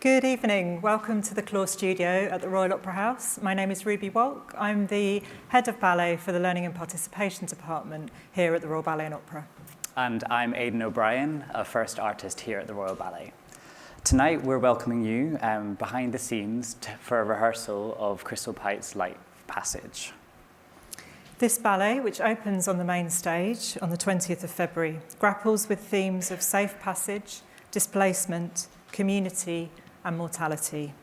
Good evening. Welcome to the Claw Studio at the Royal Opera House. My name is Ruby Walk. I'm the Head of Ballet for the Learning and Participation Department here at the Royal Ballet and Opera. And I'm Aidan O'Brien, a first artist here at the Royal Ballet. Tonight we're welcoming you behind the scenes for a rehearsal of Crystal Pite's Light Passage. This ballet, which opens on the main stage on the 20th of February, grapples with themes of safe passage, displacement, community, and mortality,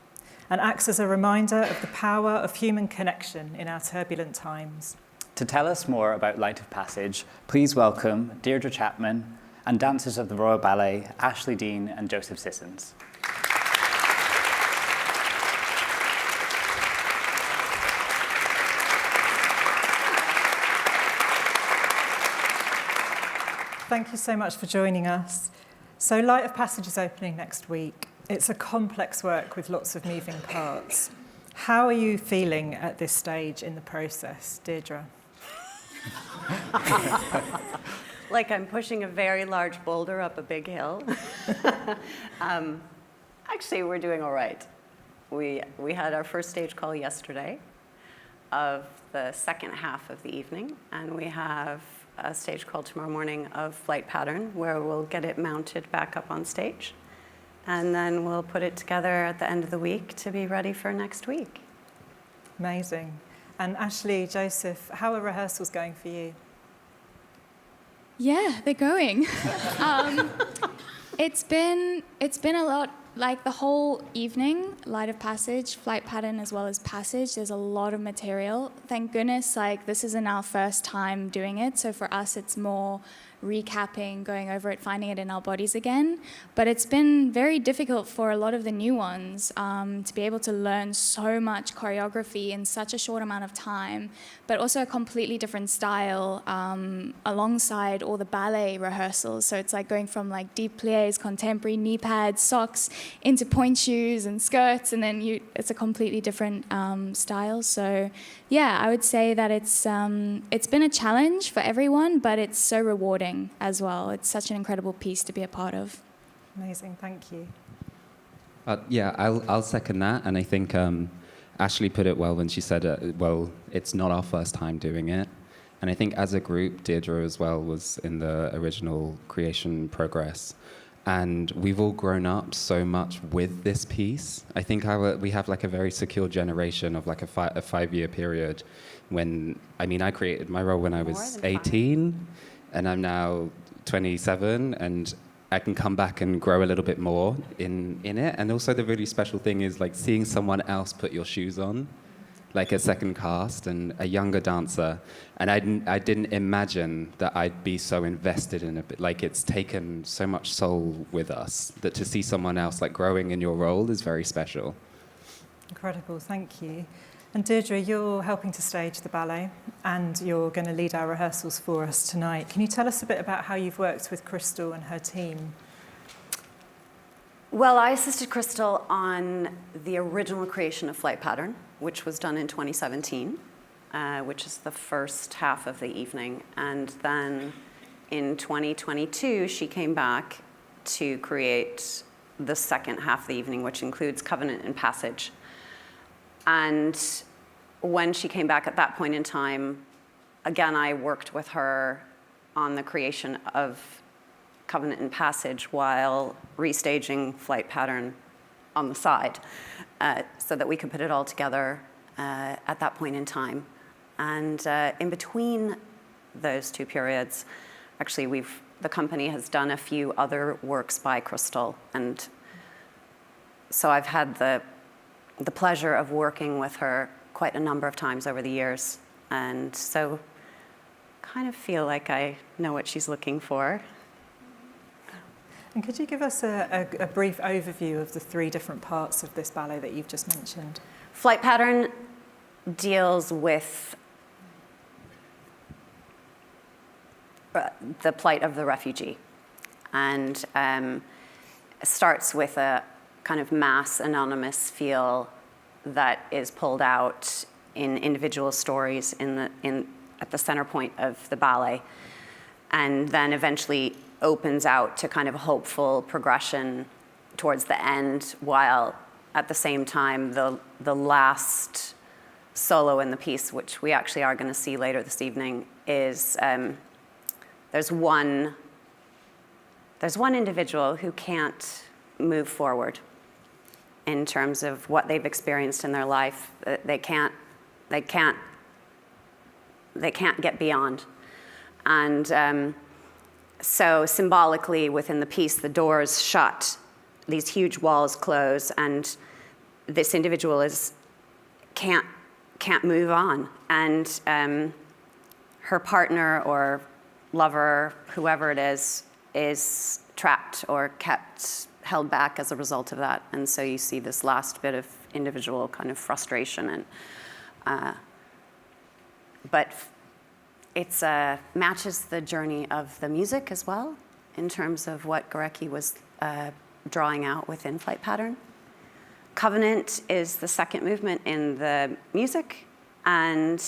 and acts as a reminder of the power of human connection in our turbulent times. To tell us more about Light of Passage, please welcome Deirdre Chapman and dancers of the Royal Ballet, Ashley Dean and Joseph Sissons. Thank you so much for joining us. So Light of Passage is opening next week. It's a complex work with lots of moving parts. How are you feeling at this stage in the process, Deirdre? Like I'm pushing a very large boulder up a big hill. Actually, we're doing all right. We had our first stage call yesterday of the second half of the evening, and we have a stage call tomorrow morning of Flight Pattern, where we'll get it mounted back up on stage. And then we'll put it together at the end of the week to be ready for next week. Amazing. And Ashley, Joseph, how are rehearsals going for you? Yeah, they're going. It's been a lot, like the whole evening, Light of Passage, Flight Pattern, as well as Passage. There's a lot of material. Thank goodness, like this isn't our first time doing it. So for us, it's more recapping, going over it, finding it in our bodies again. But it's been very difficult for a lot of the new ones to be able to learn so much choreography in such a short amount of time, but also a completely different style alongside all the ballet rehearsals. So it's like going from like deep pliés, contemporary knee pads, socks, into point shoes and skirts, and then it's a completely different style. So yeah, I would say that it's been a challenge for everyone, but it's so rewarding as well. It's such an incredible piece to be a part of. Amazing, thank you. Yeah, I'll second that, and I think Ashley put it well when she said, well, it's not our first time doing it. And I think as a group, Deirdre as well was in the original creation progress. And we've all grown up so much with this piece. I think we have like a very secure generation of like a 5-year period when, I created my role when I was 18, and I'm now 27, and I can come back and grow a little bit more in it. And also the really special thing is like seeing someone else put your shoes on, like a second cast and a younger dancer. And I didn't imagine that I'd be so invested in it. Like it's taken so much soul with us that to see someone else like growing in your role is very special. Incredible, thank you. And Deirdre, you're helping to stage the ballet and you're going to lead our rehearsals for us tonight. Can you tell us a bit about how you've worked with Crystal and her team? Well, I assisted Crystal on the original creation of Flight Pattern, which was done in 2017, which is the first half of the evening. And then in 2022, she came back to create the second half of the evening, which includes Covenant and Passage. And when she came back at that point in time, again, I worked with her on the creation of Covenant and Passage while restaging Flight Pattern on the side, so that we could put it all together at that point in time. And in between those two periods, actually the company has done a few other works by Crystal, and so I've had the pleasure of working with her quite a number of times over the years, and so kind of feel like I know what she's looking for. And could you give us a brief overview of the 3 different parts of this ballet that you've just mentioned? Flight Pattern deals with the plight of the refugee, and starts with a kind of mass anonymous feel that is pulled out in individual stories at the center point of the ballet, and then eventually opens out to kind of a hopeful progression towards the end, while at the same time the last solo in the piece, which we actually are going to see later this evening, is there's one individual who can't move forward in terms of what they've experienced in their life. They can't get beyond. And so symbolically within the piece, the doors shut, these huge walls close, and this individual can't move on. And her partner or lover, whoever it is trapped or held back as a result of that. And so you see this last bit of individual kind of frustration. And but it's matches the journey of the music as well, in terms of what Gorecki was drawing out within Flight Pattern. Covenant is the second movement in the music, and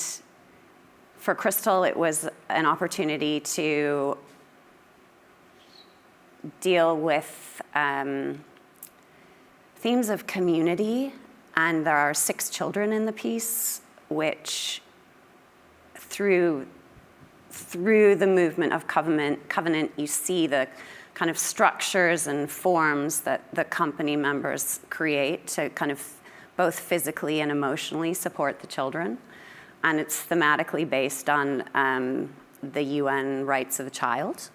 for Crystal, it was an opportunity to deal with themes of community, and there are 6 children in the piece, which through the movement of Covenant, you see the kind of structures and forms that the company members create to kind of both physically and emotionally support the children. And it's thematically based on the UN rights of the child.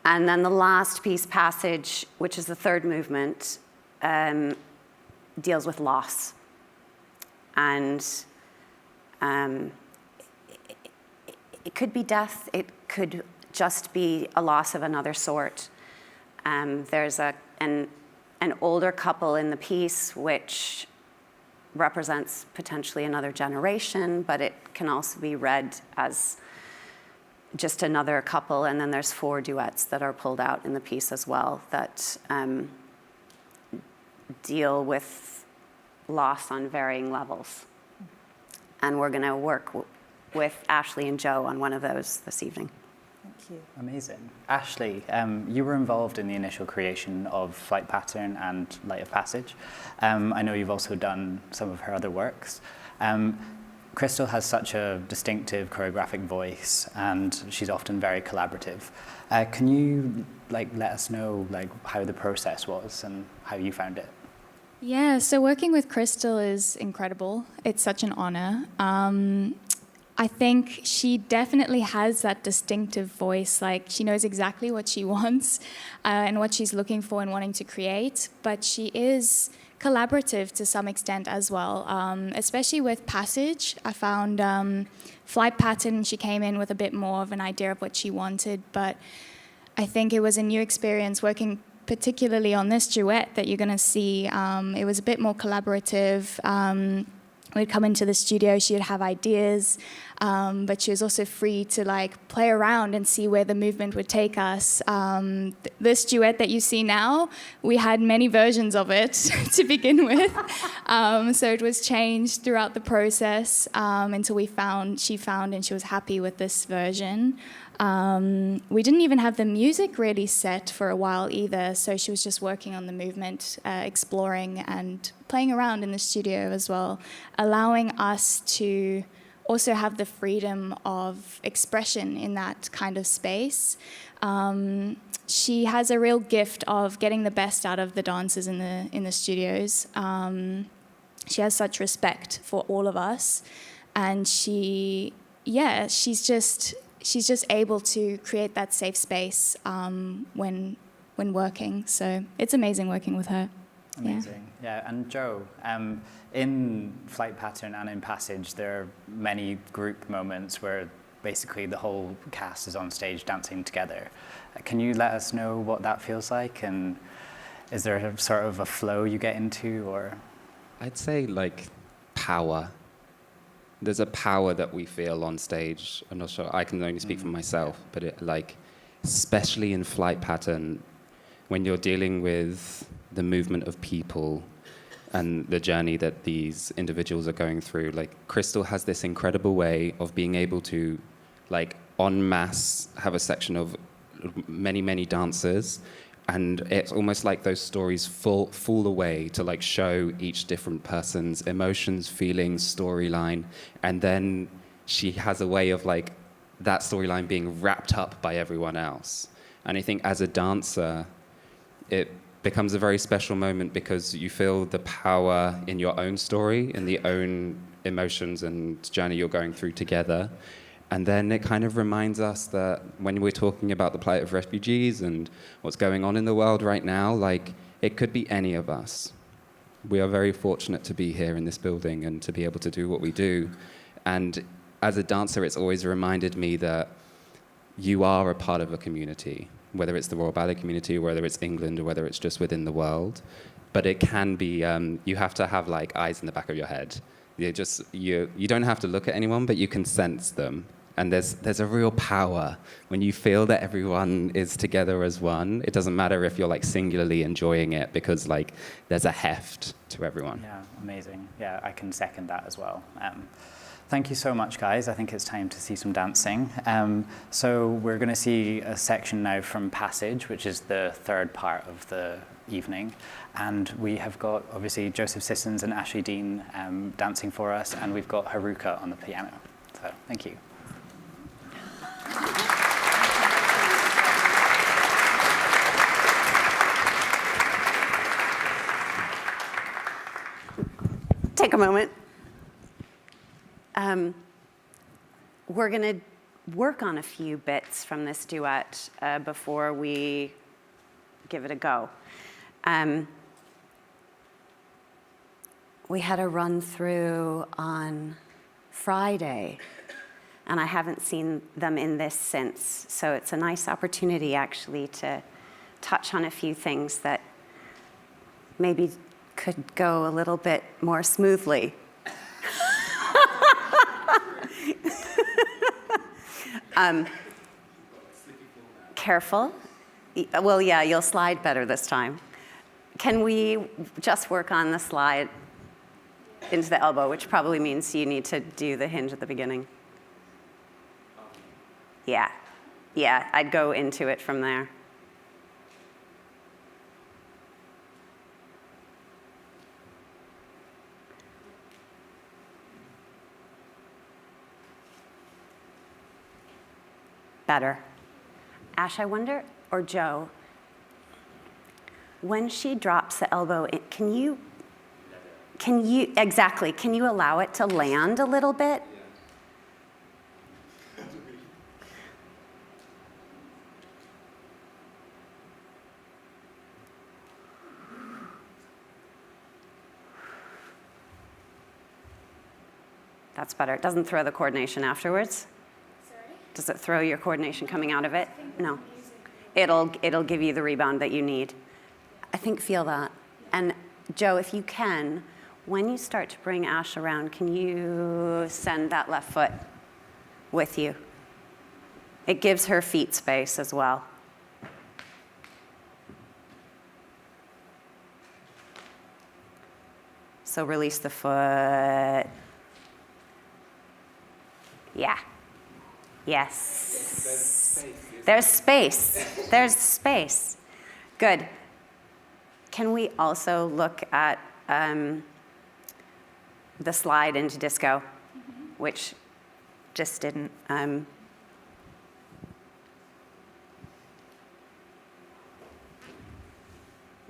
And then the last piece, Passage, which is the third movement, deals with loss. And it could be death, it could just be a loss of another sort. There's an older couple in the piece, which represents potentially another generation, but it can also be read as just another couple. And then there's 4 duets that are pulled out in the piece as well that deal with loss on varying levels. And we're going to work with Ashley and Joe on one of those this evening. Thank you. Amazing. Ashley, you were involved in the initial creation of Flight Pattern and Light of Passage. I know you've also done some of her other works. Crystal has such a distinctive choreographic voice, and she's often very collaborative. Can you let us know how the process was and how you found it? Yeah, so working with Crystal is incredible. It's such an honor. I think she definitely has that distinctive voice. She knows exactly what she wants and what she's looking for and wanting to create, but she is collaborative to some extent as well, especially with Passage. I found Flight Pattern, she came in with a bit more of an idea of what she wanted, but I think it was a new experience working particularly on this duet that you're going to see. It was a bit more collaborative. We'd come into the studio, she would have ideas, but she was also free to play around and see where the movement would take us. This duet that you see now, we had many versions of it to begin with. So it was changed throughout the process until she found and she was happy with this version. We didn't even have the music really set for a while either, so she was just working on the movement, exploring and playing around in the studio as well, allowing us to also have the freedom of expression in that kind of space. She has a real gift of getting the best out of the dancers in the studios. She has such respect for all of us, and she's just able to create that safe space when working. So it's amazing working with her. Amazing. Yeah, and Joe, in Flight Pattern and in Passage, there are many group moments where basically the whole cast is on stage dancing together. Can you let us know what that feels like, and is there a sort of a flow you get into, or? I'd say power. There's a power that we feel on stage. I'm not sure, I can only speak for myself, but especially in Flight Pattern, when you're dealing with the movement of people and the journey that these individuals are going through, Crystal has this incredible way of being able to, en masse, have a section of many, many dancers and it's almost like those stories fall away to like show each different person's emotions, feelings, storyline, and then she has a way of like that storyline being wrapped up by everyone else. And I think as a dancer, it becomes a very special moment because you feel the power in your own story, in the own emotions and journey you're going through together. And then it kind of reminds us that when we're talking about the plight of refugees and what's going on in the world right now, like, it could be any of us. We are very fortunate to be here in this building and to be able to do what we do. And as a dancer, it's always reminded me that you are a part of a community, whether it's the Royal Ballet community, whether it's England, or whether it's just within the world. But it can be, you have to have like eyes in the back of your head. You don't have to look at anyone, but you can sense them. And there's a real power when you feel that everyone is together as one. It doesn't matter if you're like singularly enjoying it, because like there's a heft to everyone. Yeah, amazing. Yeah, I can second that as well. Thank you so much, guys. I think it's time to see some dancing. So we're going to see a section now from Passage, which is the third part of the evening. And we have got, obviously, Joseph Sissons and Ashley Dean dancing for us, and we've got Haruka on the piano. So thank you. Take a moment. We're going to work on a few bits from this duet before we give it a go. We had a run through on Friday, and I haven't seen them in this since. So it's a nice opportunity, actually, to touch on a few things that maybe could go a little bit more smoothly. Careful. Well, yeah, you'll slide better this time. Can we just work on the slide into the elbow, which probably means you need to do the hinge at the beginning? Yeah, I'd go into it from there. Better. Ash, I wonder, or Joe, when she drops the elbow, can you allow it to land a little bit? That's better. It doesn't throw the coordination afterwards. Does it throw your coordination coming out of it? No. It'll give you the rebound that you need. I think feel that. And Joe, if you can, when you start to bring Ash around, can you send that left foot with you? It gives her feet space as well. So release the foot. Yeah. Yes. There's space. There's space. Good. Can we also look at the slide into disco, which just didn't.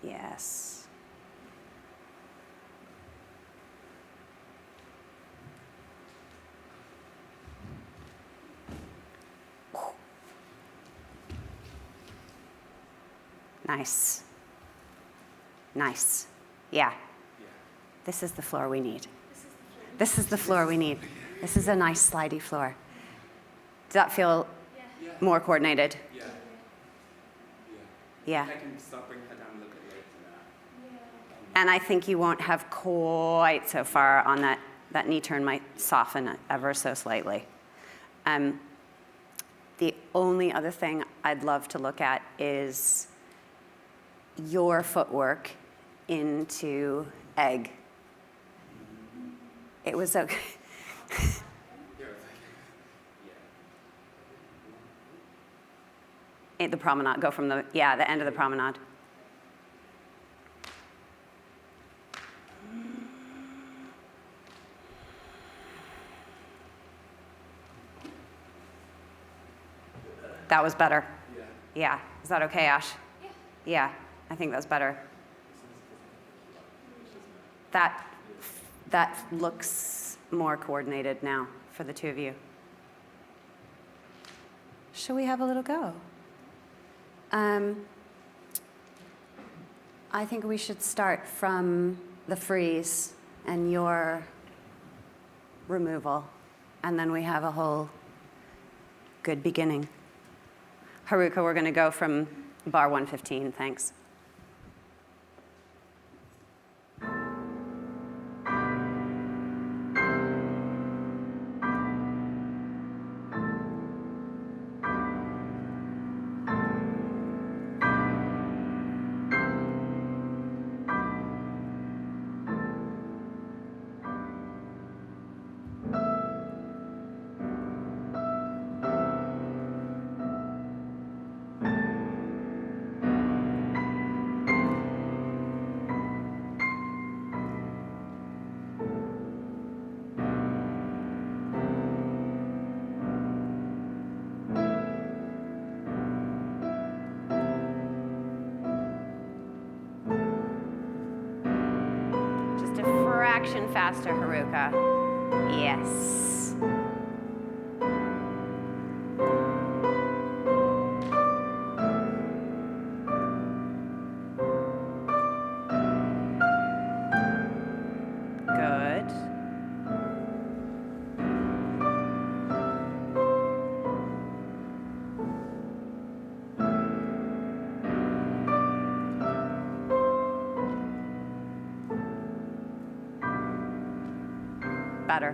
Yes. Nice. Nice. Yeah. This is the floor we need. This is the floor we need. This is a nice slidey floor. Does that feel more coordinated? Yeah. I can start bringing her down a little bit later now. And I think you won't have quite so far on that. That knee turn might soften it ever so slightly. The only other thing I'd love to look at is your footwork into egg. It was okay. The promenade, go from the end of the promenade. That was better. Yeah. Is that okay, Ash? Yeah, I think that's better. That looks more coordinated now for the two of you. Shall we have a little go? I think we should start from the freeze and your removal, and then we have a whole good beginning. Haruka, we're going to go from bar 115, thanks. Fraction faster, Haruka. Yes. Good. Better.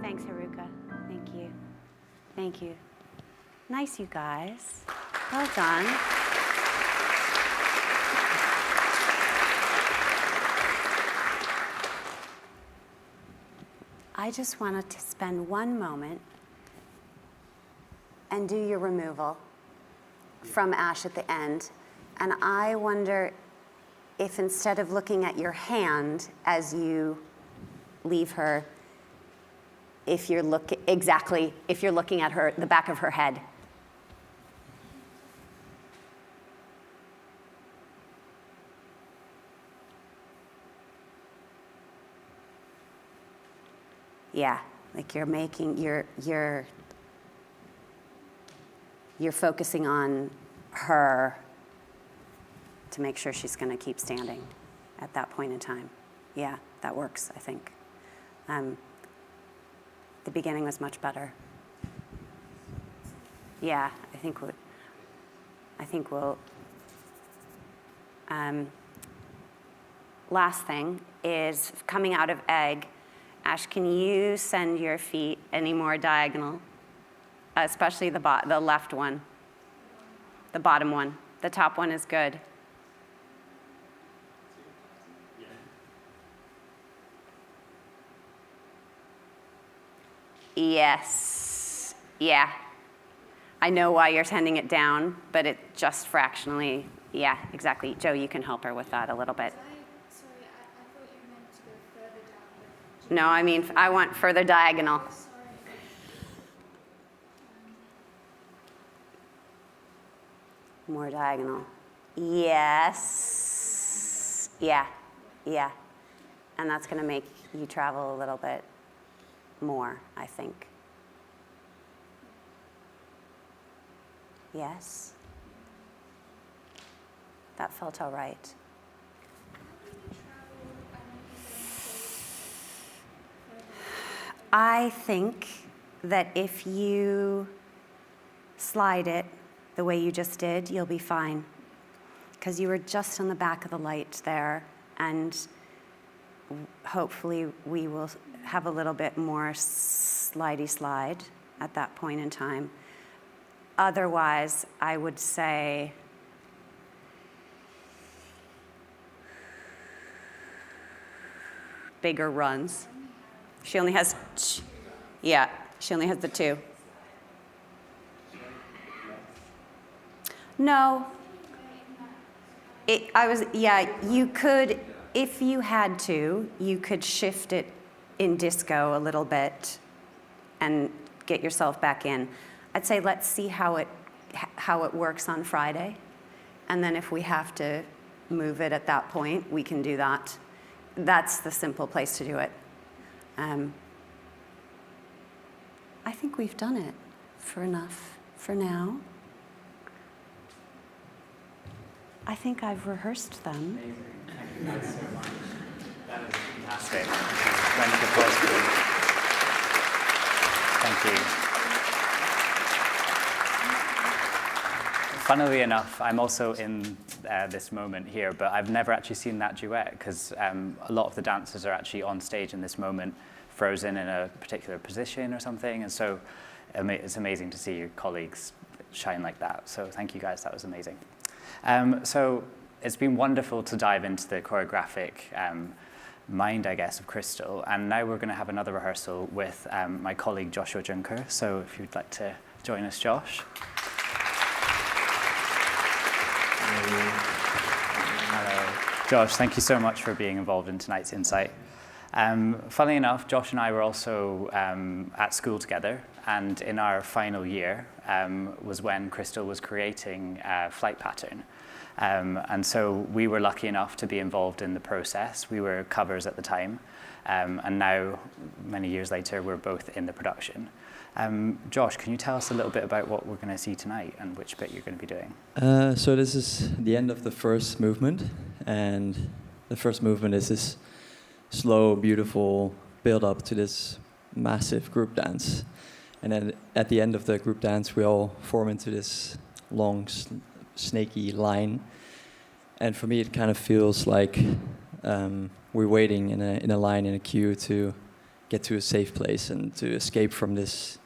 Thanks, Haruka. Thank you. Thank you. Nice, you guys. Well done. I just wanted to spend one moment and do your removal from Ash at the end. And I wonder if instead of looking at your hand as you leave her, if you're looking at her, the back of her head. Yeah, like you're focusing on her to make sure she's going to keep standing at that point in time. Yeah, that works, I think. The beginning was much better. Yeah, I think we'll. Last thing is coming out of egg. Ash, can you send your feet any more diagonal? Especially the left one, the bottom one. The top one is good. Yes. Yeah. I know why you're sending it down, but it just fractionally. Yeah, exactly. Joe, you can help her with that a little bit. Sorry, I thought you meant to go further down. No, I mean, I want further diagonal. Sorry. More diagonal. Yes. Yeah. Yeah. And that's going to make you travel a little bit more, I think. Yes. That felt all right. I think that if you slide it the way you just did, you'll be fine. Because you were just on the back of the light there, and hopefully we will have a little bit more slidey slide at that point in time. Otherwise, I would say bigger runs. She only has, she only has the 2. No. You could, if you had to, you could shift it in disco a little bit and get yourself back in. I'd say let's see how it works on Friday. And then if we have to move it at that point, we can do that. That's the simple place to do it. I think we've done it for enough for now. I think I've rehearsed them. Amazing. Thank you guys so much. That is fantastic. Round of applause, please. Thank you. Funnily enough, I'm also in this moment here, but I've never actually seen that duet because a lot of the dancers are actually on stage in this moment, frozen in a particular position or something, and so it's amazing to see your colleagues shine like that. So thank you guys, that was amazing. So it's been wonderful to dive into the choreographic mind, I guess, of Crystal, and now we're going to have another rehearsal with my colleague Joshua Junker. So if you'd like to join us, Josh. Hello. Josh, thank you so much for being involved in tonight's Insight. Funnily enough, Josh and I were also at school together, and in our final year was when Crystal was creating Flight Pattern. And so we were lucky enough to be involved in the process. We were covers at the time, and now, many years later, we're both in the production. Josh, can you tell us a little bit about what we're going to see tonight and which bit you're going to be doing? So this is the end of the first movement, and the first movement is this slow, beautiful build-up to this massive group dance. And then at the end of the group dance, we all form into this long, snaky line. And for me, it kind of feels like we're waiting in a line, in a queue to get to a safe place and to escape from this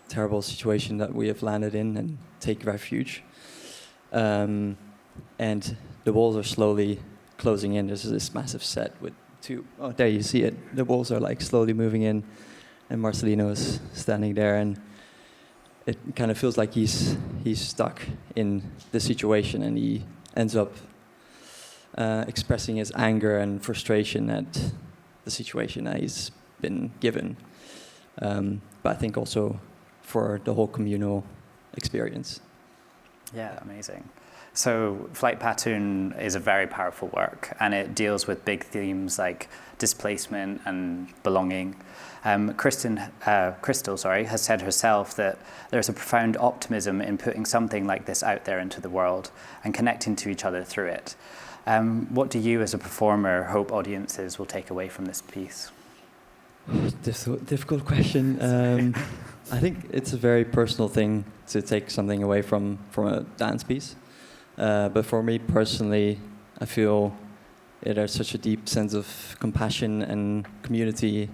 terrible situation that we have landed in and take refuge. And the walls are slowly closing in. There's this massive set with oh, there you see it. The walls are like slowly moving in, and Marcelino is standing there, and it kind of feels like he's stuck in the situation, and he ends up expressing his anger and frustration at the situation that he's been given. But I think also for the whole communal experience. Yeah, amazing. So Flight Pattern is a very powerful work, and it deals with big themes like displacement and belonging. Crystal has said herself that there's a profound optimism in putting something like this out there into the world and connecting to each other through it. What do you as a performer hope audiences will take away from this piece? Difficult question. I think it's a very personal thing to take something away from a dance piece. But for me personally, I feel there's such a deep sense of compassion and community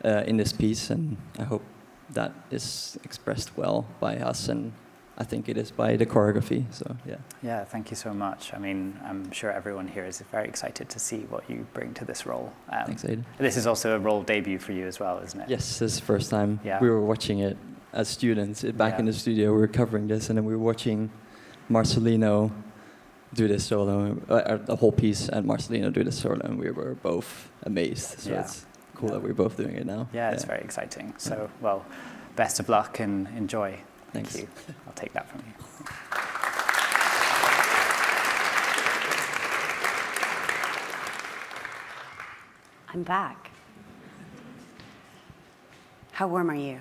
in this piece, and I hope that is expressed well by us, and I think it is by the choreography. So yeah. Yeah, thank you so much. I mean, I'm sure everyone here is very excited to see what you bring to this role. Thanks, Aidan. This is also a role debut for you as well, isn't it? Yes, this is the first time. Yeah. We were watching it as students back in the studio. We were covering this, and then we were watching Marcelino do this solo, the whole piece, and Marcelino do this solo, and we were both amazed. So it's cool that we're both doing it now. Yeah, it's very exciting. So, well, best of luck and enjoy. Thanks. Thank you. I'll take that from you. I'm back. How warm are you?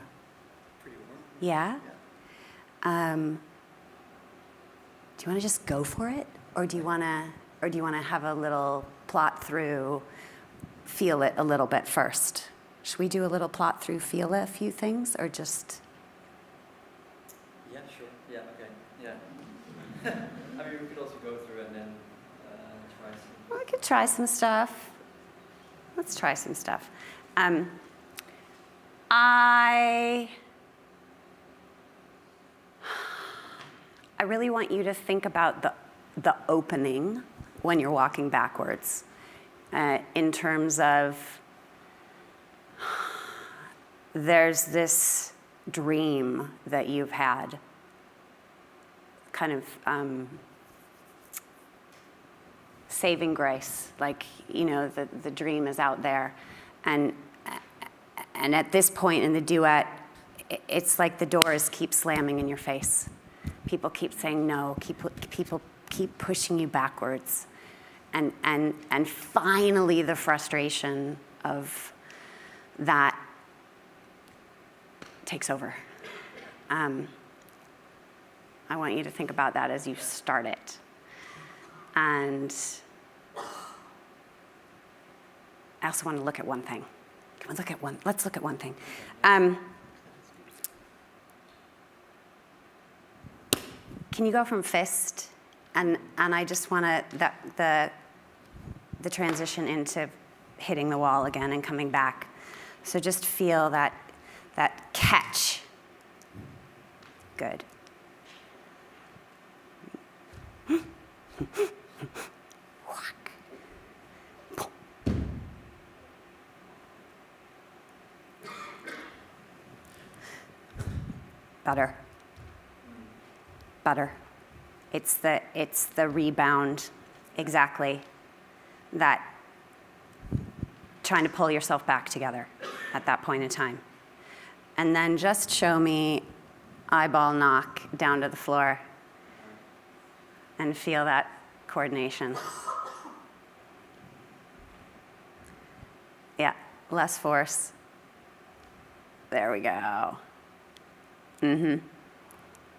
Pretty warm. Yeah? Do you want to just go for it? or do you want to have a little plot through, feel it a little bit first? Should we do a little plot through, feel a few things, or just? Yeah, sure. Yeah, okay. Yeah. I mean, we could also go through and then try some. We could try some stuff. Let's try some stuff. I really want you to think about the opening when you're walking backwards, in terms of there's this dream that you've had, kind of saving grace, like, you know, the dream is out there, and at this point in the duet, it's like the doors keep slamming in your face. People keep saying no. People keep pushing you backwards, and finally the frustration of that takes over. I want you to think about that as you start it, and I also want to look at one thing. Let's look at one thing. Can you go from fist, and I just want to the transition into hitting the wall again and coming back. So just feel that catch. Good. Butter. It's the rebound, exactly, that trying to pull yourself back together at that point in time. And then just show me eyeball knock down to the floor and feel that coordination. Yeah, less force. There we go.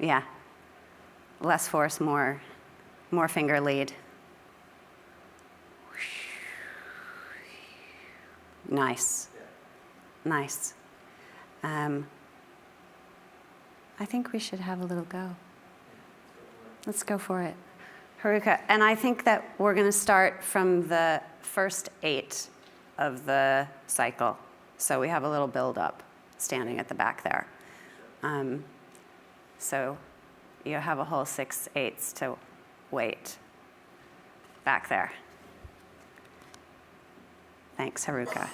Yeah. Less force, more finger lead. Nice. Nice. I think we should have a little go. Let's go for it. Haruka, and I think that we're going to start from the first 8 of the cycle. So we have a little build up standing at the back there. So you have a whole 6/8 to wait back there. Thanks, Haruka.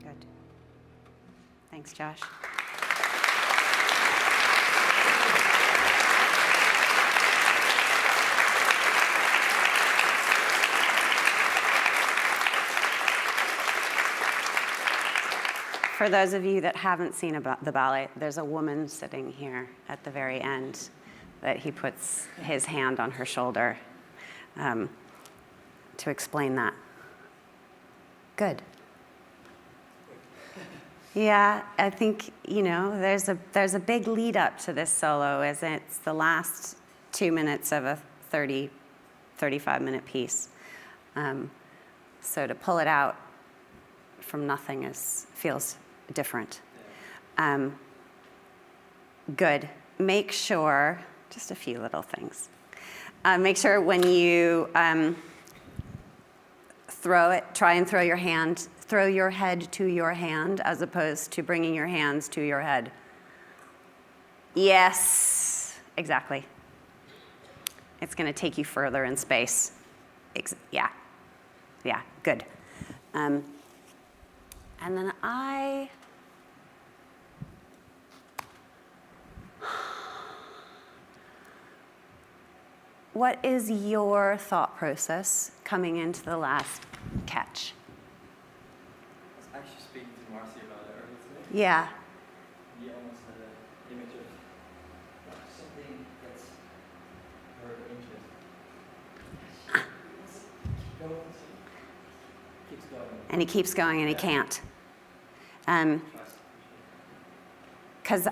Good. Thanks, Josh. For those of you that haven't seen the ballet, there's a woman sitting here at the very end that he puts his hand on her shoulder to explain that. Good. Yeah, I think, there's a big lead up to this solo, as it's the last 2 minutes of a 35-minute piece. So to pull it out from nothing feels different. Good. Make sure, just a few little things. Make sure when you throw it, try and throw your head to your hand as opposed to bringing your hands to your head. Yes, exactly. It's going to take you further in space. Yeah, good. And then what is your thought process coming into the last catch? I was actually speaking to Marcy about it earlier today. Yeah. He almost had an image of something that's her interest. Keeps going. And he keeps going and he can't. Because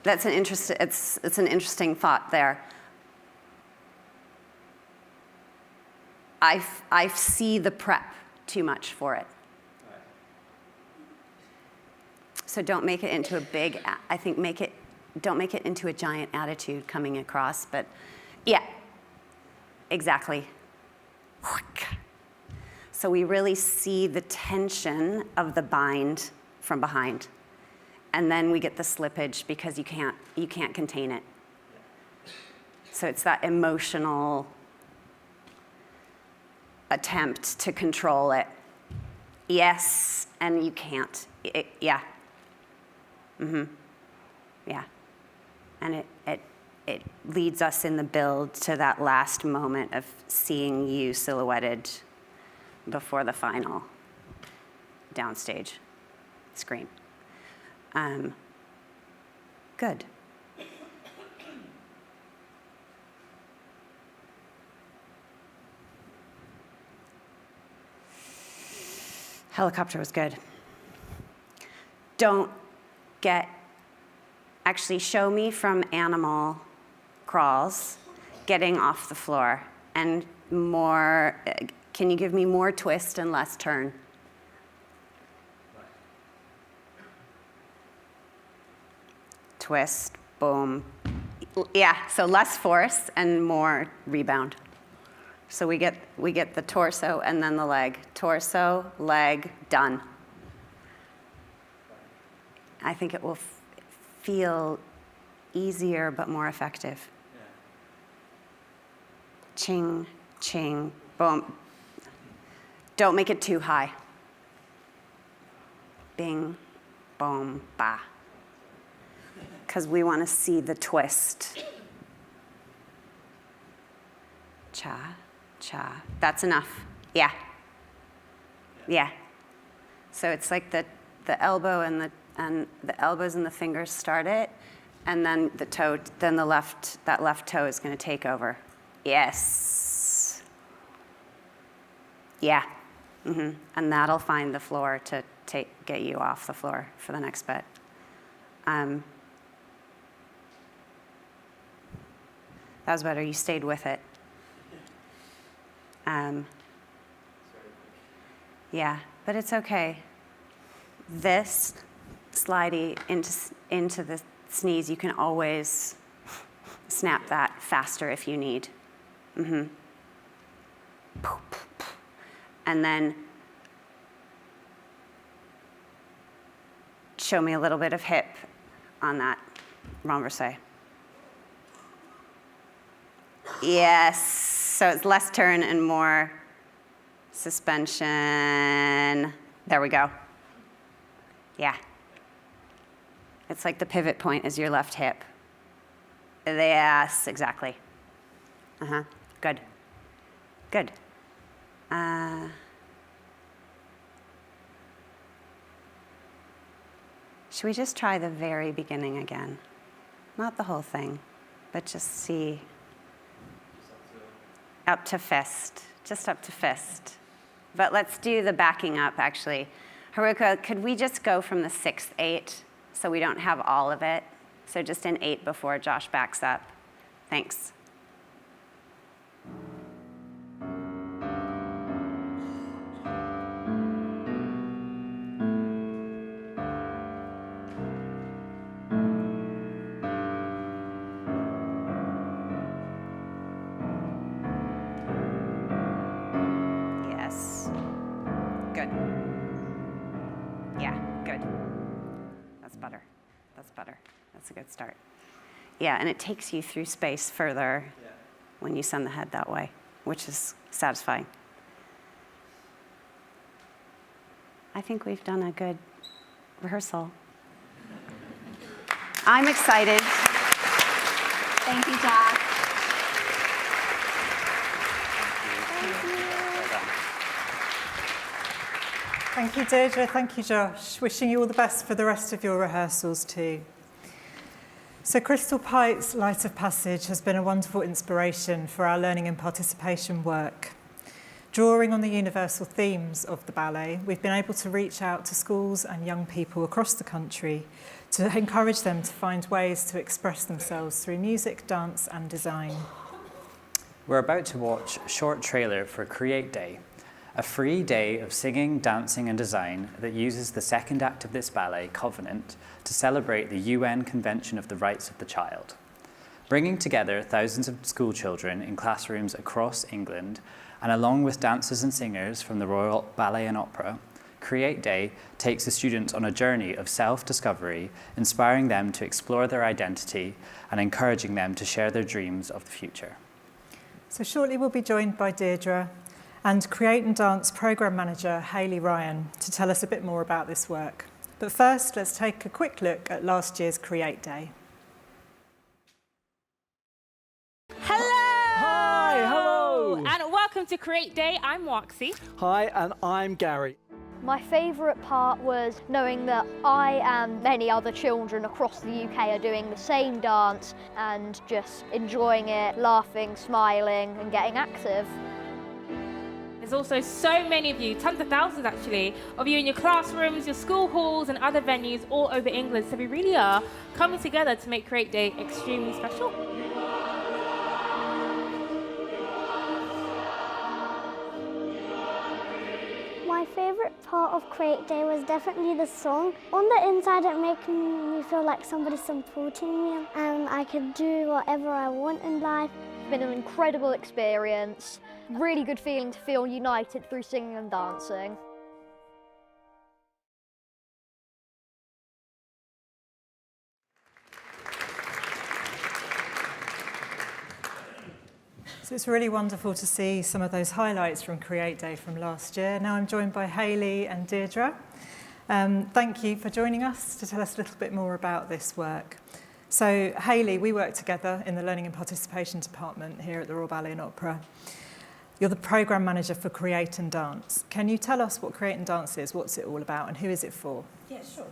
that's it's an interesting thought there. I see the prep too much for it. So don't make it into don't make it into a giant attitude coming across, but yeah, exactly. So we really see the tension of the bind from behind. And then we get the slippage because you can't contain it. So it's that emotional attempt to control it. Yes, and you can't. Yeah. Yeah. And it leads us in the build to that last moment of seeing you silhouetted before the final downstage screen. Good. Helicopter was good. Actually show me from animal crawls getting off the floor and more, can you give me more twist and less turn? Twist, boom. Yeah, so less force and more rebound. So we get the torso and then the leg. Torso, leg, done. I think it will feel easier but more effective. Yeah. Ching, ching, boom. Don't make it too high. Bing, boom, ba. Because we want to see the twist. Cha, cha. That's enough. Yeah. Yeah. So it's like the elbow and the elbows and the fingers start it, and then the toe, then that left toe is going to take over. Yes. Yeah. And that'll find the floor to get you off the floor for the next bit. That was better. You stayed with it. Yeah, but it's okay. This slidey into the sneeze, you can always snap that faster if you need. And then show me a little bit of hip on that renversé. Yes, so it's less turn and more suspension. There we go. Yeah. It's like the pivot point is your left hip. Yes, exactly. Uh-huh. Good. Good. Should we just try the very beginning again? Not the whole thing, but just see. Up to fist. Just up to fist. But let's do the backing up, actually. Haruka, could we just go from the 6th 8 so we don't have all of it? So just an 8 before Josh backs up. Thanks. Yes. Good. Yeah, good. That's better. That's better. That's a good start. Yeah, and it takes you through space further when you send the head that way, which is satisfying. I think we've done a good rehearsal. I'm excited. Thank you, Jack. Thank you, Deirdre. Thank you, Josh. Wishing you all the best for the rest of your rehearsals too. So Crystal Pite's Light of Passage has been a wonderful inspiration for our learning and participation work. Drawing on the universal themes of the ballet, we've been able to reach out to schools and young people across the country to encourage them to find ways to express themselves through music, dance and design. We're about to watch a short trailer for Create Day, a free day of singing, dancing and design that uses the second act of this ballet, Covenant, to celebrate the UN Convention of the Rights of the Child. Bringing together thousands of school children in classrooms across England, and along with dancers and singers from the Royal Ballet and Opera, Create Day takes the students on a journey of self-discovery, inspiring them to explore their identity and encouraging them to share their dreams of the future. So shortly we'll be joined by Deirdre and Create and Dance Programme Manager Hayley Ryan to tell us a bit more about this work. But first, let's take a quick look at last year's Create Day. Hello! Hi, hello! And welcome to Create Day. I'm Waxy. Hi, and I'm Gary. My favourite part was knowing that I and many other children across the UK are doing the same dance and just enjoying it, laughing, smiling and getting active. There's also so many of you, tons of thousands actually, of you in your classrooms, your school halls and other venues all over England. So we really are coming together to make Create Day extremely special. My favourite part of Create Day was definitely the song. On the inside it made me feel like somebody's supporting me and I could do whatever I want in life. It's been an incredible experience, really good feeling to feel united through singing and dancing. So it's really wonderful to see some of those highlights from Create Day from last year. Now I'm joined by Hayley and Deirdre. Thank you for joining us to tell us a little bit more about this work. So Hayley, we work together in the Learning and Participation Department here at the Royal Ballet and Opera. You're the Programme Manager for Create and Dance. Can you tell us what Create and Dance is, what's it all about and who is it for? Yeah, sure.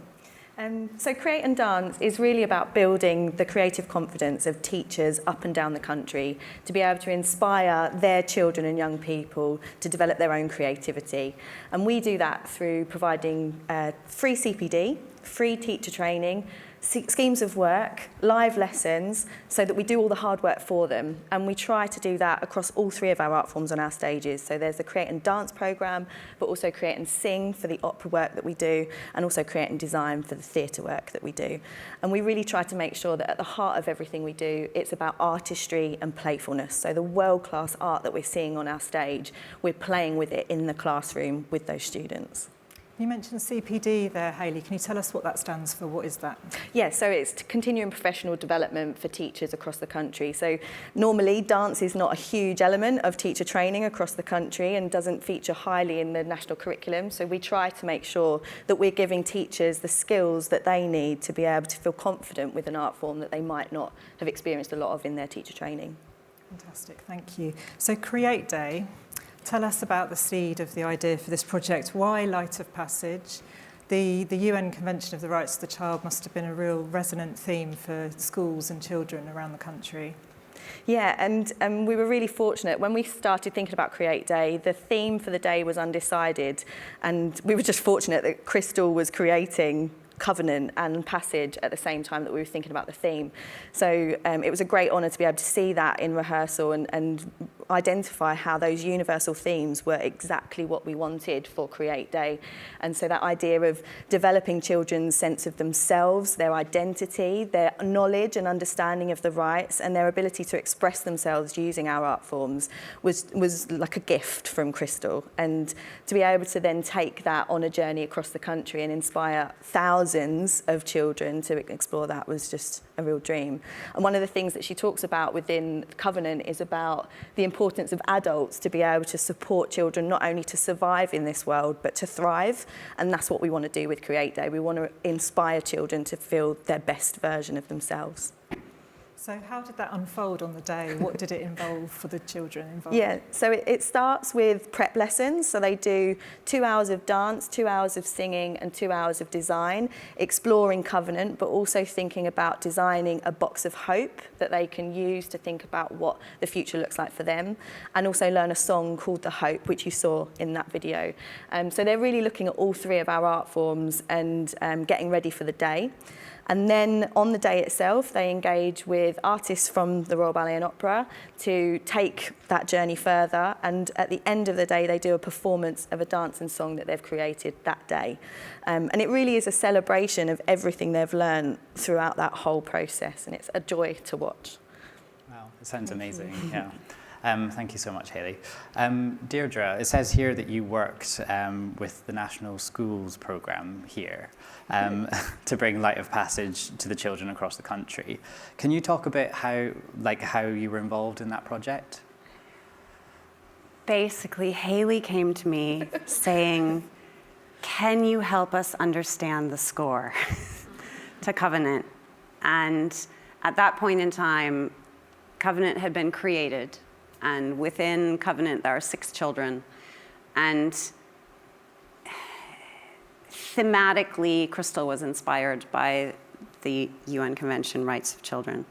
So Create and Dance is really about building the creative confidence of teachers up and down the country to be able to inspire their children and young people to develop their own creativity. And we do that through providing free CPD, free teacher training, schemes of work, live lessons, so that we do all the hard work for them. And we try to do that across all three of our art forms on our stages. So there's the Create and Dance programme, but also Create and Sing for the opera work that we do, and also Create and Design for the theatre work that we do. And we really try to make sure that at the heart of everything we do, it's about artistry and playfulness. So the world-class art that we're seeing on our stage, we're playing with it in the classroom with those students. You mentioned CPD there, Hayley. Can you tell us what that stands for? What is that? Yeah, so it's continuing professional development for teachers across the country. So normally dance is not a huge element of teacher training across the country and doesn't feature highly in the national curriculum. So we try to make sure that we're giving teachers the skills that they need to be able to feel confident with an art form that they might not have experienced a lot of in their teacher training. Fantastic, thank you. So Create Day. Tell us about the seed of the idea for this project. Why Light of Passage? The UN Convention of the Rights of the Child must have been a real resonant theme for schools and children around the country. Yeah, and we were really fortunate. When we started thinking about Create Day, the theme for the day was undecided, and we were just fortunate that Crystal was creating Covenant and Passage at the same time that we were thinking about the theme. So it was a great honour to be able to see that in rehearsal and identify how those universal themes were exactly what we wanted for Create Day. And so that idea of developing children's sense of themselves, their identity, their knowledge and understanding of the rights, and their ability to express themselves using our art forms was like a gift from Crystal. And to be able to then take that on a journey across the country and inspire thousands of children to explore that was just a real dream. And one of the things that she talks about within Covenant is about the importance of adults to be able to support children not only to survive in this world but to thrive, and that's what we want to do with Create Day. We want to inspire children to feel their best version of themselves. So how did that unfold on the day? What did it involve for the children involved? Yeah, so it starts with prep lessons. So they do 2 hours of dance, 2 hours of singing and 2 hours of design, exploring Covenant, but also thinking about designing a box of hope that they can use to think about what the future looks like for them, and also learn a song called The Hope, which you saw in that video. So they're really looking at all three of our art forms and getting ready for the day. And then on the day itself, they engage with artists from the Royal Ballet and Opera to take that journey further. And at the end of the day, they do a performance of a dance and song that they've created that day. And it really is a celebration of everything they've learned throughout that whole process. And it's a joy to watch. Wow, it sounds amazing, yeah. Thank you so much, Hayley. Deirdre, it says here that you worked with the National Schools programme here to bring Light of Passage to the children across the country. Can you talk a bit how you were involved in that project? Basically, Hayley came to me saying, can you help us understand the score to Covenant? And at that point in time, Covenant had been created. And within Covenant, there are 6 children. And thematically, Crystal was inspired by the UN Convention Rights of Children.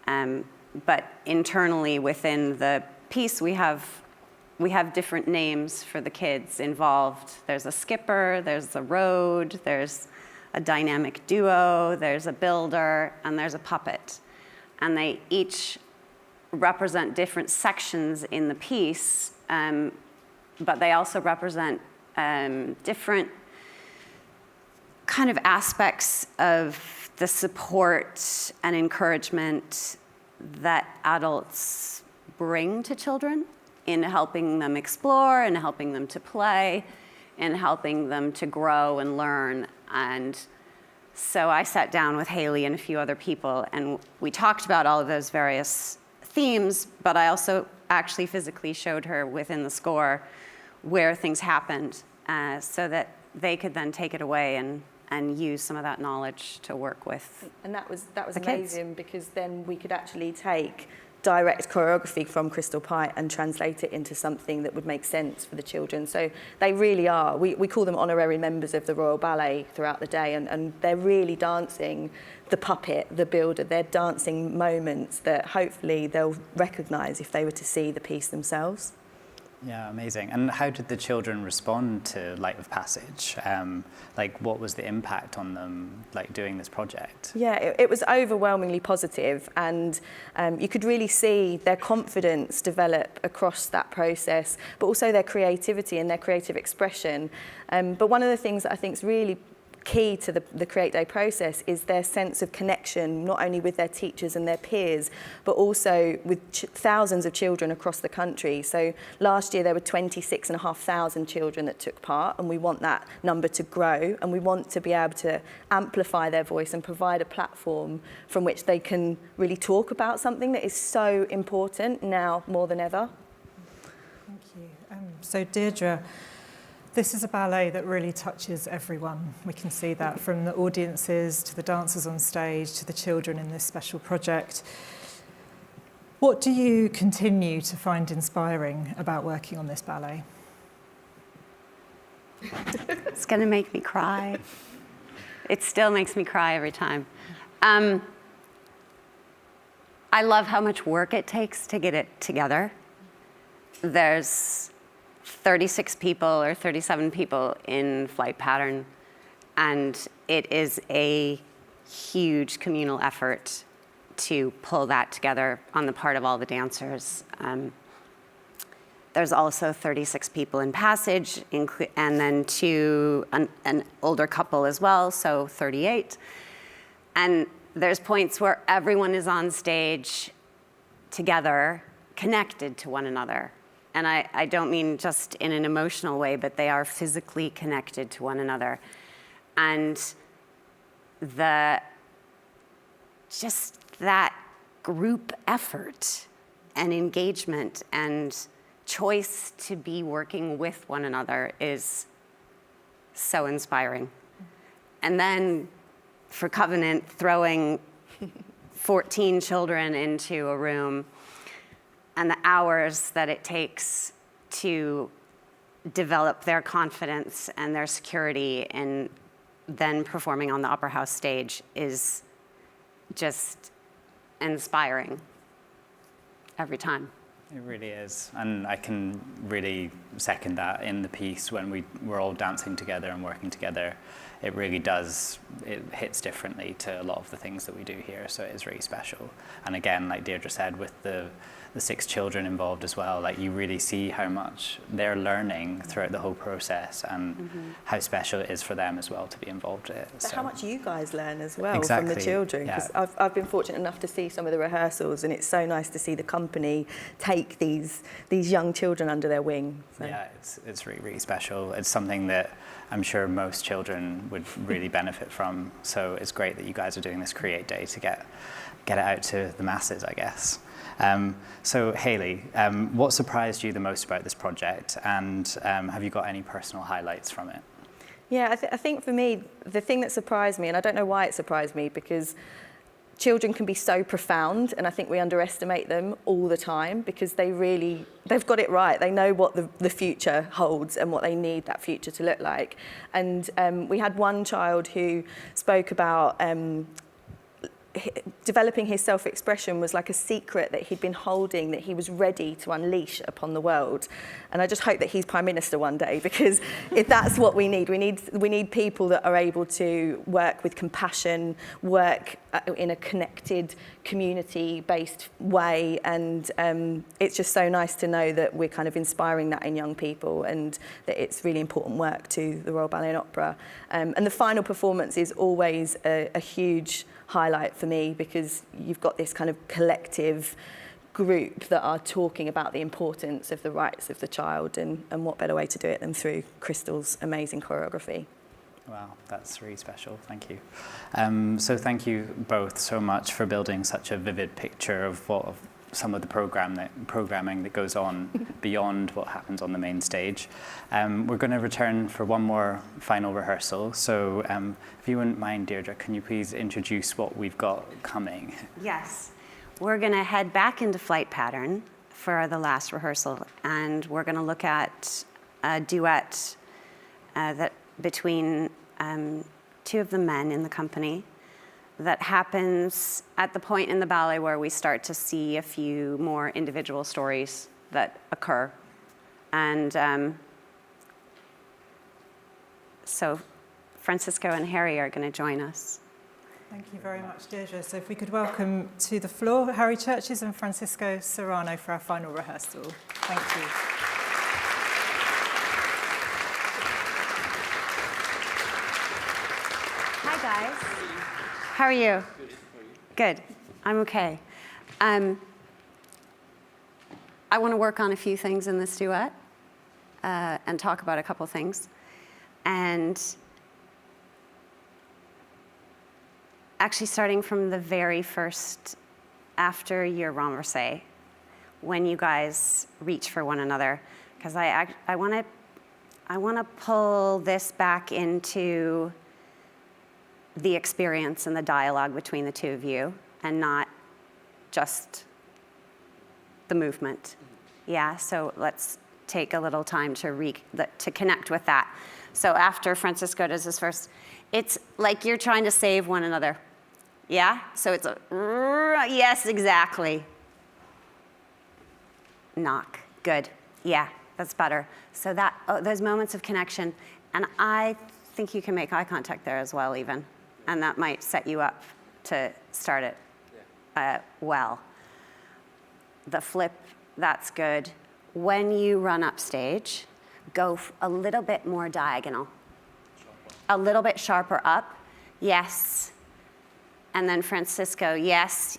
But internally, within the piece, we have different names for the kids involved. There's a skipper, there's the road, there's a dynamic duo, there's a builder, and there's a puppet. And they each represent different sections in the piece, but they also represent different kind of aspects of the support and encouragement that adults bring to children in helping them explore, and helping them to play, and helping them to grow and learn. And so I sat down with Hayley and a few other people, and we talked about all of those various themes, but I also actually physically showed her within the score where things happened, so that they could then take it away and use some of that knowledge to work with. And that was the amazing, because then we could actually take direct choreography from Crystal Pite and translate it into something that would make sense for the children. So they really are, we call them honorary members of the Royal Ballet throughout the day, and they're really dancing the puppet, the builder. They're dancing moments that hopefully they'll recognise if they were to see the piece themselves. Yeah, amazing. And how did the children respond to Light of Passage? What was the impact on them, doing this project? Yeah, it was overwhelmingly positive, and you could really see their confidence develop across that process, but also their creativity and their creative expression. But one of the things that I think is really key to the Create Day process is their sense of connection, not only with their teachers and their peers, but also with thousands of children across the country. So last year there were 26,500 children that took part, and we want that number to grow, and we want to be able to amplify their voice and provide a platform from which they can really talk about something that is so important now more than ever. Thank you. So Deirdre, this is a ballet that really touches everyone. We can see that from the audiences to the dancers on stage to the children in this special project. What do you continue to find inspiring about working on this ballet? It's going to make me cry. It still makes me cry every time. I love how much work it takes to get it together. There's 36 people or 37 people in Flight Pattern, and it is a huge communal effort to pull that together on the part of all the dancers. There's also 36 people in Passage, and then an older couple as well, so 38. And there's points where everyone is on stage together, connected to one another. And I don't mean just in an emotional way, but they are physically connected to one another. And just that group effort and engagement and choice to be working with one another is so inspiring. And then for Covenant, throwing 14 children into a room and the hours that it takes to develop their confidence and their security and then performing on the Opera House stage is just inspiring every time. It really is, and I can really second that in the piece when we're all dancing together and working together. It really does, it hits differently to a lot of the things that we do here, so it is really special. And again, like Deirdre said, with the 6 children involved as well, like you really see how much they're learning throughout the whole process and how special it is for them as well to be involved in it. So how much you guys learn as well Exactly. from the children, because I've been fortunate enough to see some of the rehearsals, and it's so nice to see the company take these young children under their wing. So. Yeah, it's really, really special. It's something that I'm sure most children would really benefit from. So it's great that you guys are doing this Create Day to get it out to the masses, I guess. So Hayley, what surprised you the most about this project, and have you got any personal highlights from it? Yeah, I think for me, the thing that surprised me, and I don't know why it surprised me, because children can be so profound, and I think we underestimate them all the time, because they've got it right. They know what the future holds and what they need that future to look like. And we had one child who spoke about developing his self-expression was like a secret that he'd been holding, that he was ready to unleash upon the world. And I just hope that he's Prime Minister one day, because if that's what we need people that are able to work with compassion, work in a connected, community-based way. And it's just so nice to know that we're kind of inspiring that in young people, and that it's really important work to the Royal Ballet and Opera. And the final performance is always a huge highlight for me, because you've got this kind of collective group that are talking about the importance of the rights of the child, and what better way to do it than through Crystal's amazing choreography. Wow, that's really special. Thank you. So thank you both so much for building such a vivid picture of some of the programming that goes on beyond what happens on the main stage. We're going to return for one more final rehearsal. So if you wouldn't mind, Deirdre, can you please introduce what we've got coming? Yes. We're going to head back into Flight Pattern for the last rehearsal, and we're going to look at a duet that between 2 of the men in the company that happens at the point in the ballet where we start to see a few more individual stories that occur. And so Francisco and Harry are going to join us. Thank you very much, Deirdre. So if we could welcome to the floor Harry Churches and Francisco Serrano for our final rehearsal. Thank you. guys. How are you? Good. I'm okay. I want to work on a few things in this duet and talk about a couple things. And actually starting from the very first, after your renversé, when you guys reach for one another, because I want to pull this back into the experience and the dialogue between the two of you, and not just the movement. Yeah, so let's take a little time to connect with that. So after Francisco does his first, it's like you're trying to save one another. Yeah, so it's a, yes, exactly. Knock, good, yeah, that's better. So that, those moments of connection, and I think you can make eye contact there as well even, and that might set you up to start it well. The flip, that's good. When you run up stage, go a little bit more diagonal. A little bit sharper up, yes. And then Francisco, yes.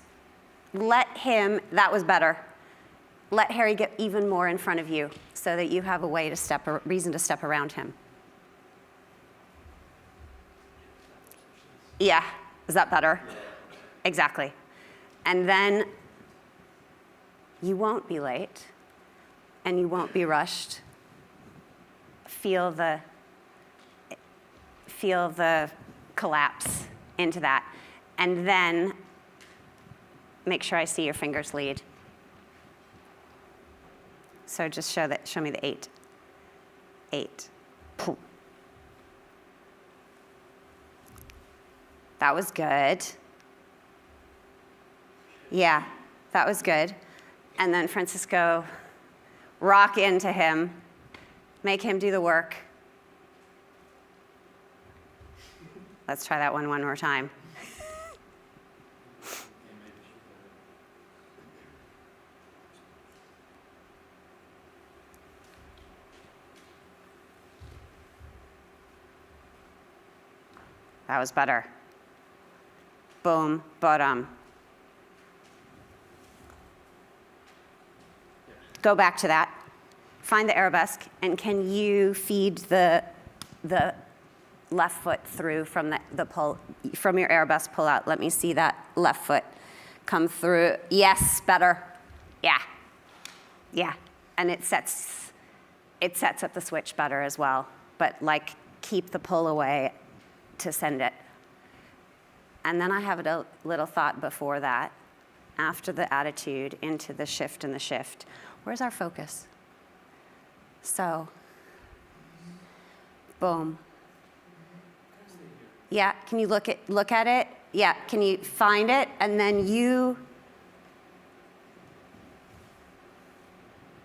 Let him, that was better. Let Harry get even more in front of you so that you have a way to reason to step around him. Yeah, is that better? Exactly. And then you won't be late and you won't be rushed. Feel the collapse into that. And then make sure I see your fingers lead. So just show me the 8. 8. Boom. That was good. Yeah, that was good. And then Francisco, rock into him, make him do the work. Let's try that one more time. That was better. Boom, bottom. Go back to that. Find the arabesque, and can you feed the left foot through from the pull, from your arabesque pull out? Let me see that left foot come through. Yes, better. Yeah, yeah. And it sets up the switch better as well. But like, keep the pull away to send it. And then I have a little thought before that, after the attitude into the shift and the shift. Where's our focus? So, boom. Yeah, can you look at it? Yeah, can you find it? And then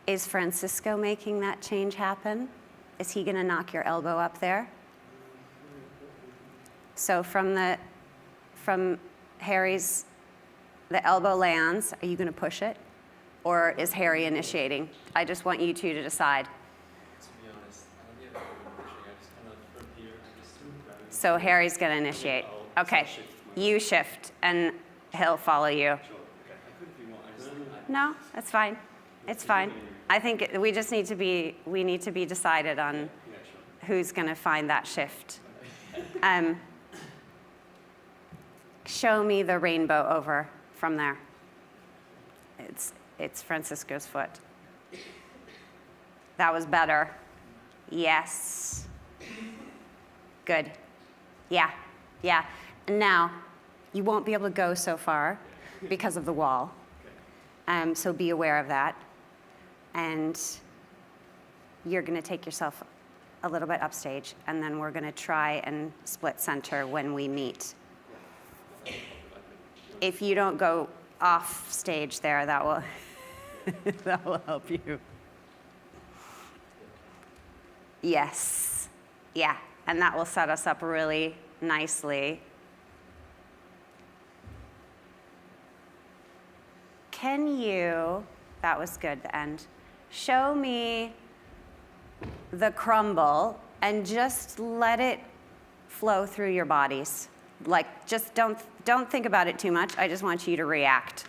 is Francisco making that change happen? Is he gonna knock your elbow up there? So from Harry's, the elbow lands, are you gonna push it? Or is Harry initiating? I just want you two to decide. To be honest, I don't think I've been pushing. I just kind of from here, I just grab it. So Harry's gonna initiate. Okay, you shift and he'll follow you. No, that's fine. It's fine. I think we just need to be decided on who's gonna find that shift. Show me the rainbow over from there. It's Francisco's foot. That was better. Yes. Good. Yeah, yeah. And now, you won't be able to go so far because of the wall. So be aware of that. And you're gonna take yourself a little bit upstage, and then we're gonna try and split center when we meet. If you don't go off stage there, that will that will help you. Yes, yeah, and that will set us up really nicely. Can you, that was good, the end, show me the crumble and just let it flow through your bodies. Like, just don't think about it too much. I just want you to react.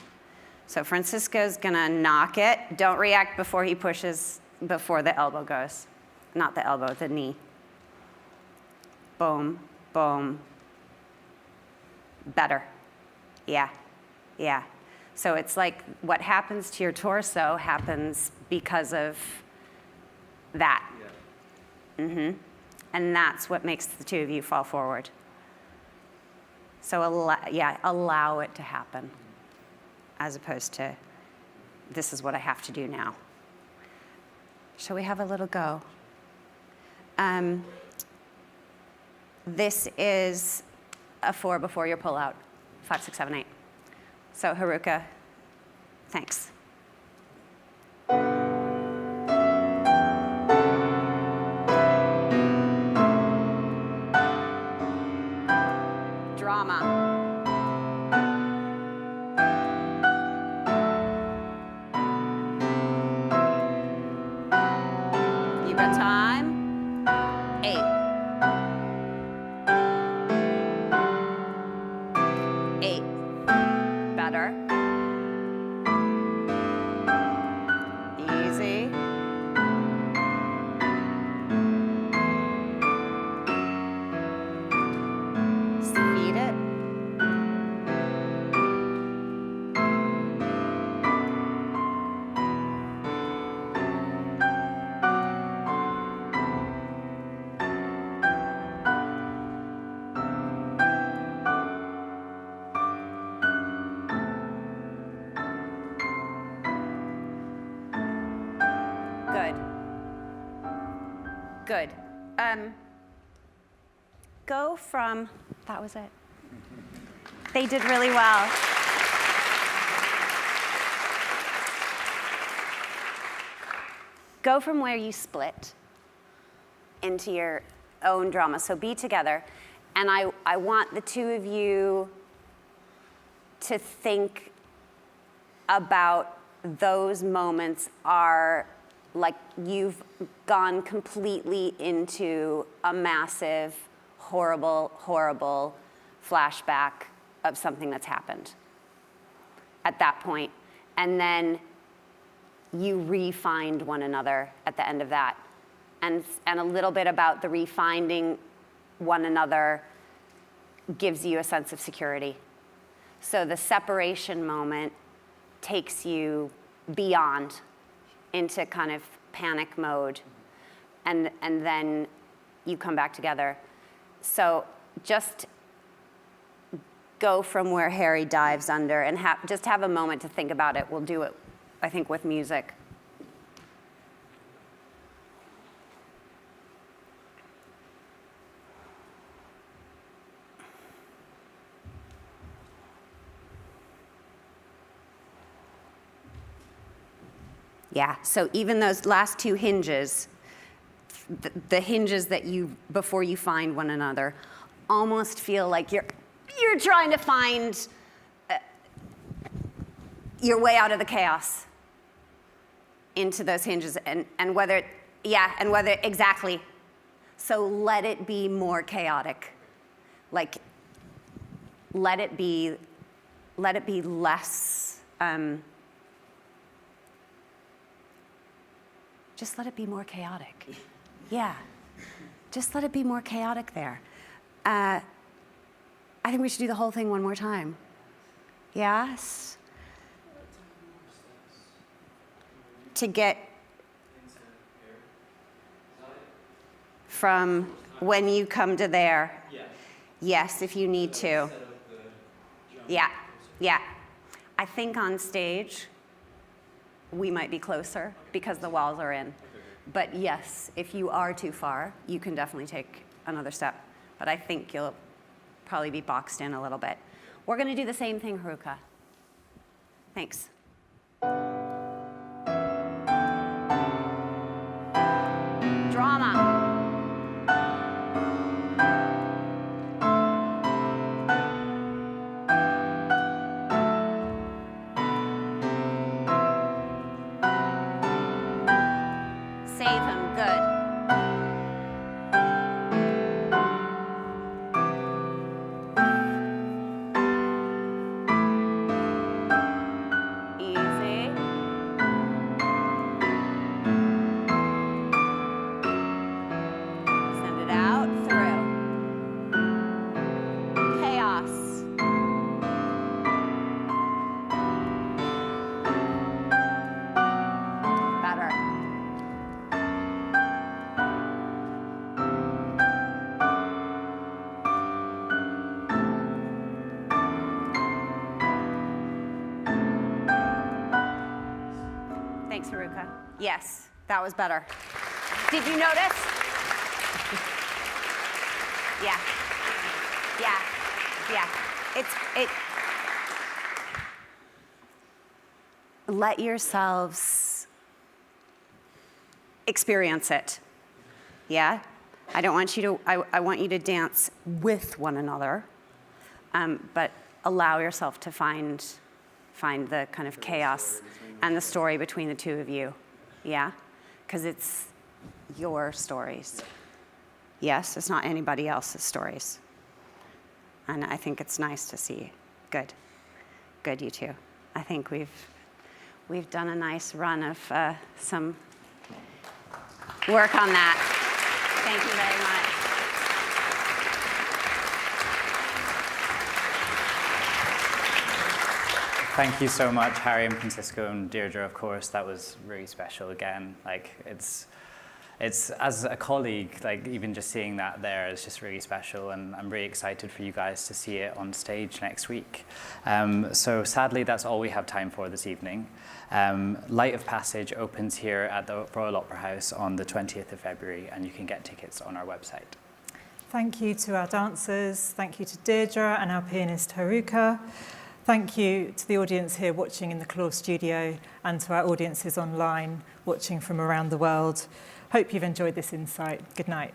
So Francisco's gonna knock it. Don't react before he pushes, before the elbow goes. Not the elbow, the knee. Boom, boom. Better. Yeah, yeah. So it's like what happens to your torso happens because of that. Mm-hmm. And that's what makes the two of you fall forward. So allow it to happen, as opposed to, this is what I have to do now. Shall we have a little go? This is a 4 before your pull out, 5, 6, 7, 8. So Haruka, thanks. Drama. You got time? 8. 8. Better. Easy. Speed it. Good. Good. Go from, that was it. They did really well. Go from where you split into your own drama. So be together. And I want the two of you to think about those moments are like you've gone completely into a massive, horrible, horrible flashback of something that's happened at that point. And then you re-find one another at the end of that. And a little bit about the re-finding one another gives you a sense of security. So the separation moment takes you beyond into kind of panic mode, and then you come back together. So just go from where Harry dives under and just have a moment to think about it. We'll do it, I think, with music. Yeah, so even those last two hinges, the hinges that before you find one another, almost feel like you're trying to find your way out of the chaos into those hinges, and whether exactly. So let it be more chaotic. Like, let it be less. Just let it be more chaotic. Yeah, just let it be more chaotic there. I think we should do the whole thing one more time. Yes? To get from when you come to there. Yes, if you need to. Yeah, yeah. I think on stage, we might be closer because the walls are in. But yes, if you are too far, you can definitely take another step. But I think you'll probably be boxed in a little bit. We're gonna do the same thing, Haruka. Thanks. Drama. Save him, good. Haruka. Yes, that was better. Did you notice? Yeah. Yeah. Yeah. Let yourselves experience it. Yeah? I don't want you to, I want you to dance with one another, but allow yourself to find the kind of chaos and the story between the two of you. Yeah? Because it's your stories. Yes, it's not anybody else's stories. And I think it's nice to see. Good. Good, you two. I think we've done a nice run of some work on that. Thank you very much. Thank you so much, Harry and Francisco and Deirdre, of course. That was really special again. Like, it's as a colleague, like even just seeing that there is just really special, and I'm really excited for you guys to see it on stage next week. So sadly, that's all we have time for this evening. Light of Passage opens here at the Royal Opera House on the 20th of February, and you can get tickets on our website. Thank you to our dancers. Thank you to Deirdre and our pianist Haruka. Thank you to the audience here watching in the Claw studio, and to our audiences online watching from around the world. Hope you've enjoyed this insight. Good night.